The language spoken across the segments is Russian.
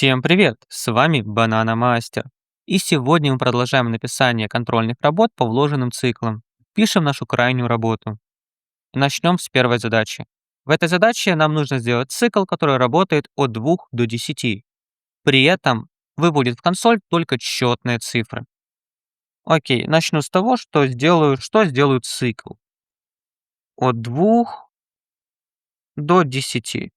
Всем привет! С вами Банана Мастер. И сегодня мы продолжаем написание контрольных работ по вложенным циклам. Пишем нашу крайнюю работу. Начнем с первой задачи. В этой задаче нам нужно сделать цикл, который работает от 2 до 10. При этом выводит в консоль только четные цифры. Окей, начну с того, что сделаю цикл. От 2 до 10.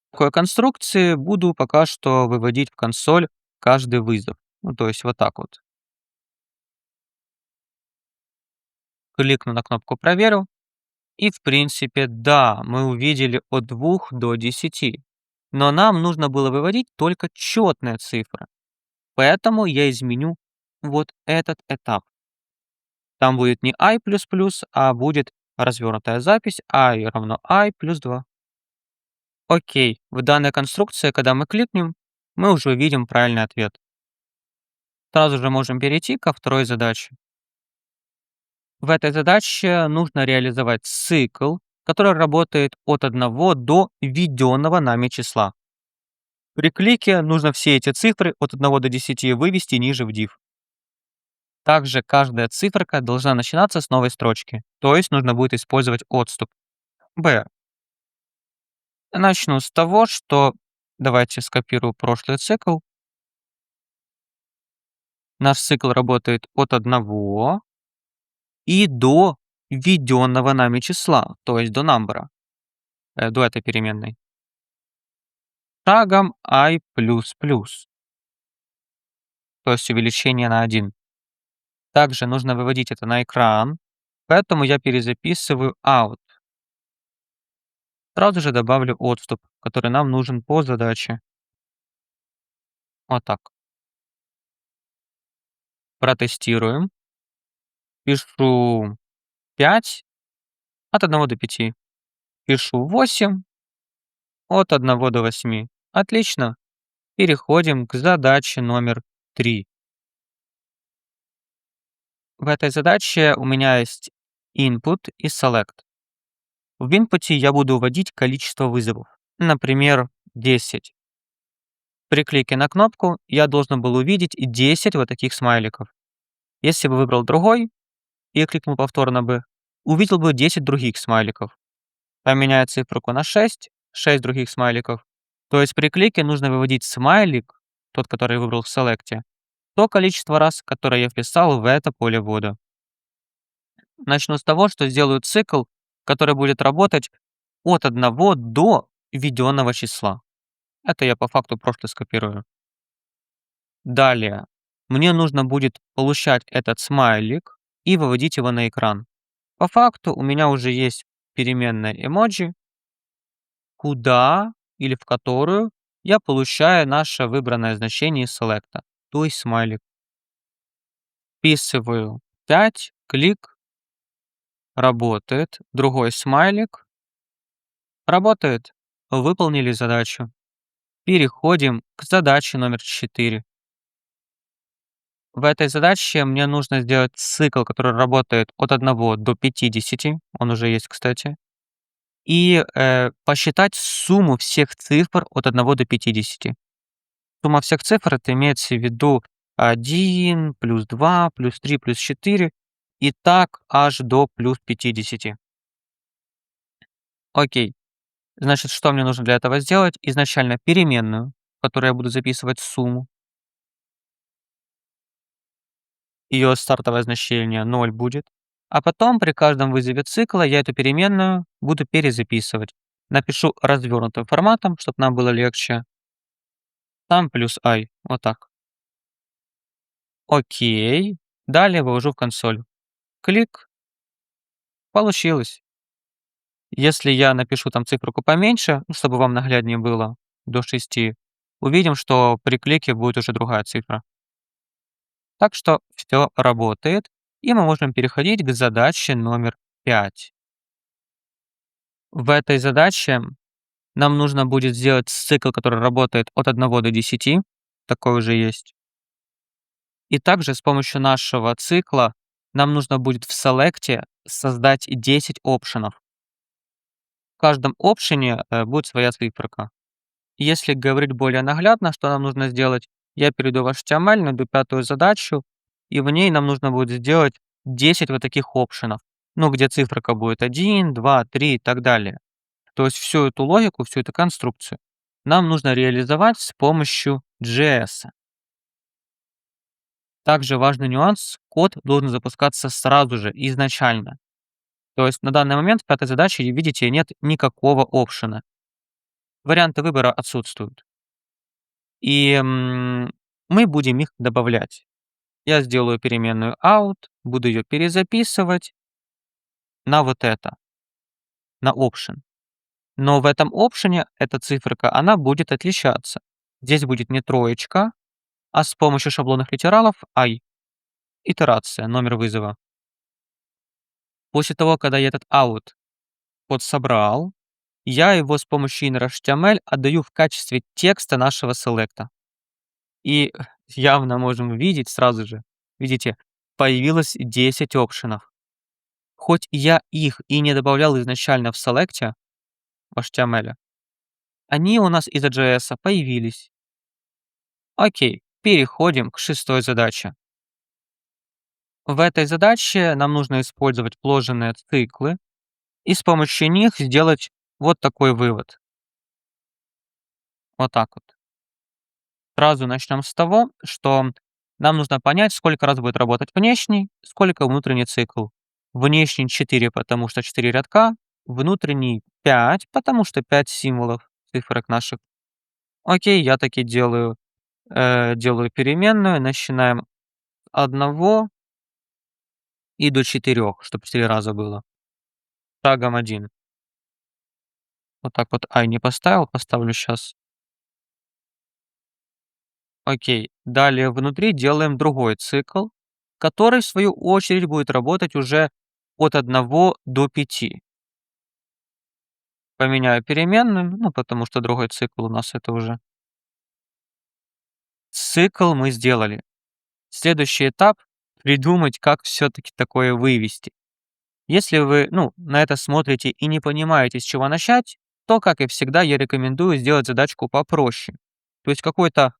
В такой конструкции буду пока что выводить в консоль каждый вызов. Ну, то есть вот так вот. Кликну на кнопку «Проверю». И в принципе, да, мы увидели от 2 до 10. Но нам нужно было выводить только четные цифры. Поэтому я изменю вот этот этап. Там будет не i++, а будет развернутая запись i равно i плюс 2. Окей, в данной конструкции, когда мы кликнем, мы уже увидим правильный ответ. Сразу же можем перейти ко второй задаче. В этой задаче нужно реализовать цикл, который работает от 1 до введенного нами числа. При клике нужно все эти цифры от 1 до 10 вывести ниже в div. Также каждая циферка должна начинаться с новой строчки, то есть нужно будет использовать отступ. Б. Начну с того, что давайте скопирую прошлый цикл. Наш цикл работает от 1 и до введенного нами числа, то есть до number, до этой переменной. Шагом i++, то есть увеличение на 1. Также нужно выводить это на экран, поэтому я перезаписываю out. Сразу же добавлю отступ, который нам нужен по задаче. Вот так. Протестируем. Пишу 5 от 1 до 5. Пишу 8 от 1 до 8. Отлично. Переходим к задаче номер 3. В этой задаче у меня есть input и select. В инпуте я буду вводить количество вызовов, например, 10. При клике на кнопку я должен был увидеть 10 вот таких смайликов. Если бы выбрал другой и кликнул повторно бы, увидел бы 10 других смайликов. Поменяю циферку на 6 других смайликов. То есть при клике нужно выводить смайлик, тот, который я выбрал в селекте, то количество раз, которое я вписал в это поле ввода. Начну с того, что сделаю цикл, который будет работать от 1 до введенного числа. Это я по факту просто скопирую. Далее, мне нужно будет получать этот смайлик и выводить его на экран. По факту у меня уже есть переменная эмоджи, куда или в которую я получаю наше выбранное значение из селекта, то есть смайлик. Вписываю 5, клик, работает. Другой смайлик, работает. Выполнили задачу. Переходим к задаче номер 4. В этой задаче мне нужно сделать цикл, который работает от 1 до 50. Он уже есть, кстати. И посчитать сумму всех цифр от 1 до 50. Сумма всех цифр — это имеется в виду 1 плюс 2 плюс 3 плюс 4 и так аж до плюс 50. Окей. Значит, что мне нужно для этого сделать? Изначально переменную, в которой я буду записывать сумму. Ее стартовое значение 0 будет. А потом при каждом вызове цикла я эту переменную буду перезаписывать. Напишу развернутым форматом, чтобы нам было легче. Там плюс i. Вот так. Окей. Далее вывожу в консоль. Клик. Получилось. Если я напишу там циферку поменьше, ну, чтобы вам нагляднее было, до 6, увидим, что при клике будет уже другая цифра. Так что все работает, и мы можем переходить к задаче номер 5. В этой задаче нам нужно будет сделать цикл, который работает от 1 до 10. Такой уже есть. И также с помощью нашего цикла нам нужно будет в селекте создать 10 опшенов, каждом опшене будет своя циферка. Если говорить более наглядно, что нам нужно сделать, я перейду в HTML, найду пятую задачу, и в ней нам нужно будет сделать 10 вот таких опшенов. Ну, где циферка будет 1, 2, 3 и так далее. То есть всю эту логику, всю эту конструкцию нам нужно реализовать с помощью JS. Также важный нюанс, код должен запускаться сразу же, изначально. То есть на данный момент в пятой задаче, видите, нет никакого опшена. Варианты выбора отсутствуют. И мы будем их добавлять. Я сделаю переменную out, буду ее перезаписывать на вот это, на option. Но в этом опшене эта циферка, она будет отличаться. Здесь будет не троечка, а с помощью шаблонных литералов I. Итерация, номер вызова. После того, когда я этот out подсобрал, я его с помощью inner.html отдаю в качестве текста нашего селекта. И явно можем видеть сразу же, видите, появилось 10 опшенов. Хоть я их и не добавлял изначально в селекте, в HTML, они у нас из-за JS появились. Окей, переходим к шестой задаче. В этой задаче нам нужно использовать вложенные циклы и с помощью них сделать вот такой вывод. Вот так вот. Сразу начнем с того, что нам нужно понять, сколько раз будет работать внешний, сколько внутренний цикл. Внешний 4, потому что 4 рядка, внутренний 5, потому что 5 символов, цифрок наших. Окей, я таки делаю, делаю переменную, начинаем с 1 и до 4, чтобы 4 раза было. Шагом 1. Вот так вот I не поставил, поставлю сейчас. Окей. Далее внутри делаем другой цикл, который в свою очередь будет работать уже от 1 до 5. Поменяю переменную, ну, потому что другой цикл у нас это уже. Цикл мы сделали. Следующий этап — придумать, как все-таки такое вывести. Если вы, ну, на это смотрите и не понимаете, с чего начать, то, как и всегда, я рекомендую сделать задачку попроще. То есть какой-то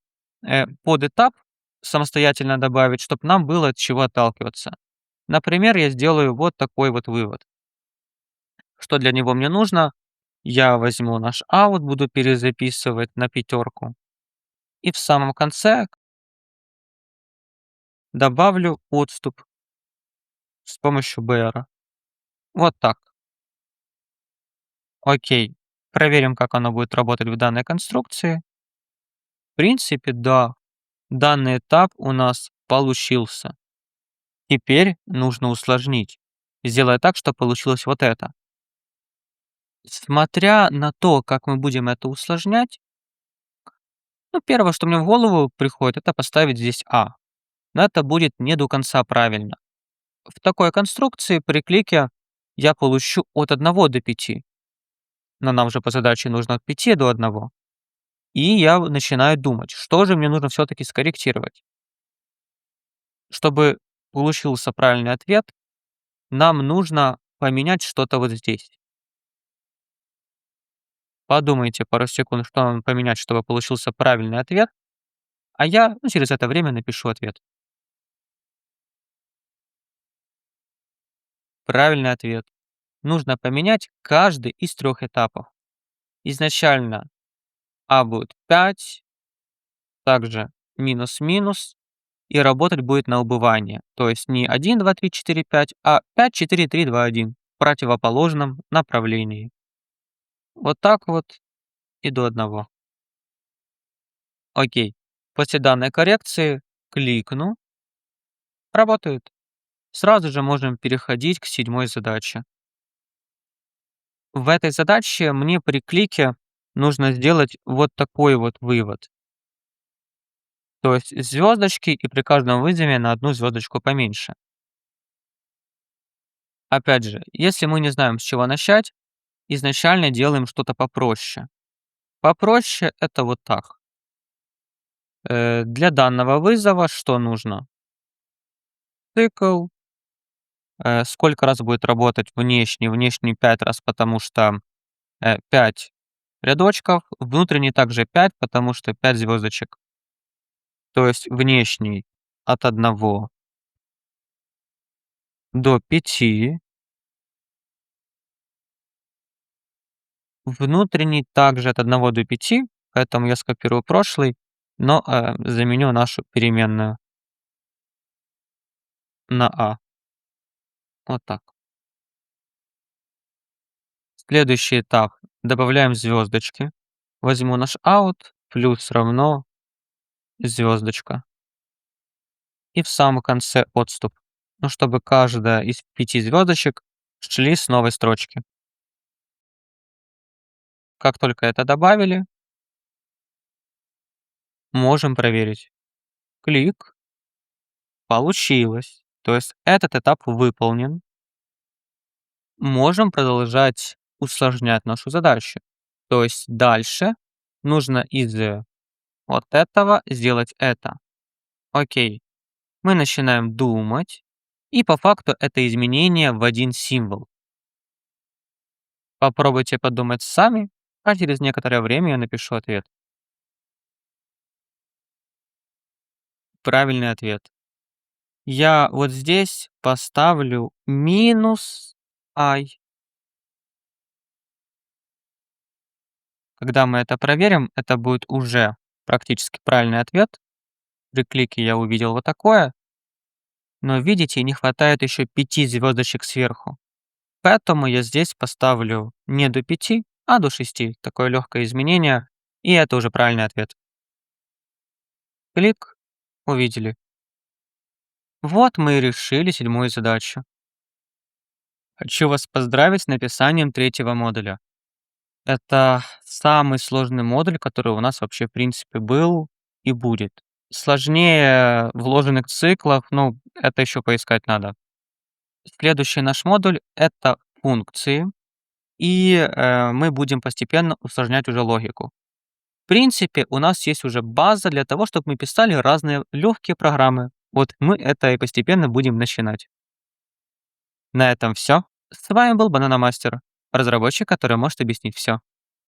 подэтап самостоятельно добавить, чтобы нам было от чего отталкиваться. Например, я сделаю вот такой вот вывод. Что для него мне нужно? Я возьму наш out, буду перезаписывать на 5, и в самом конце добавлю отступ с помощью BR. Вот так. Окей. Проверим, как оно будет работать в данной конструкции. В принципе, да, данный этап у нас получился. Теперь нужно усложнить, сделать так, чтобы получилось вот это. Смотря на то, как мы будем это усложнять, ну, первое, что мне в голову приходит, это поставить здесь А. Но это будет не до конца правильно. В такой конструкции при клике я получу от 1 до 5. Но нам же по задаче нужно от 5 до 1. И я начинаю думать, что же мне нужно все-таки скорректировать. Чтобы получился правильный ответ, нам нужно поменять что-то вот здесь. Подумайте пару секунд, что нам поменять, чтобы получился правильный ответ, а я, ну, через это время напишу ответ. Правильный ответ. Нужно поменять каждый из 3 этапов. Изначально А будет 5, также минус-минус, и работать будет на убывание. То есть не 1, 2, 3, 4, 5, а 5, 4, 3, 2, 1 в противоположном направлении. Вот так вот и до 1. Окей. После данной коррекции кликну. Работает. Сразу же можем переходить к 7 задаче. В этой задаче мне при клике нужно сделать вот такой вот вывод. То есть звездочки и при каждом вызове на 1 звездочку поменьше. Опять же, если мы не знаем, с чего начать, изначально делаем что-то попроще. Попроще — это вот так. Для данного вызова что нужно? Цикл. Сколько раз будет работать внешний? Внешний 5 раз, потому что 5 рядочков, внутренний также 5, потому что 5 звездочек. То есть внешний от 1 до 5, внутренний также от 1 до 5, поэтому я скопирую прошлый, но, заменю нашу переменную на А. Вот так. Следующий этап. Добавляем звездочки. Возьму наш out, плюс равно звездочка. И в самом конце отступ. Ну, чтобы каждая из 5 звездочек шли с новой строчки. Как только это добавили, можем проверить. Клик. Получилось. То есть этот этап выполнен. Можем продолжать усложнять нашу задачу. То есть дальше нужно из вот этого сделать это. Окей. Мы начинаем думать, и по факту это изменение в один символ. Попробуйте подумать сами, а через некоторое время я напишу ответ. Правильный ответ. Я вот здесь поставлю минус i. Когда мы это проверим, это будет уже практически правильный ответ. При клике я увидел вот такое, но видите, не хватает еще 5 звездочек сверху. Поэтому я здесь поставлю не до 5, а до 6. Такое легкое изменение, и это уже правильный ответ. Клик, увидели. Вот мы и решили 7-ю задачу. Хочу вас поздравить с написанием 3-го модуля. Это самый сложный модуль, который у нас вообще в принципе был и будет. Сложнее вложенных циклов, ну, это еще поискать надо. Следующий наш модуль — это функции, и, мы будем постепенно усложнять уже логику. В принципе, у нас есть уже база для того, чтобы мы писали разные легкие программы. Вот мы это и постепенно будем начинать. На этом все. С вами был Банана Мастер, разработчик, который может объяснить все.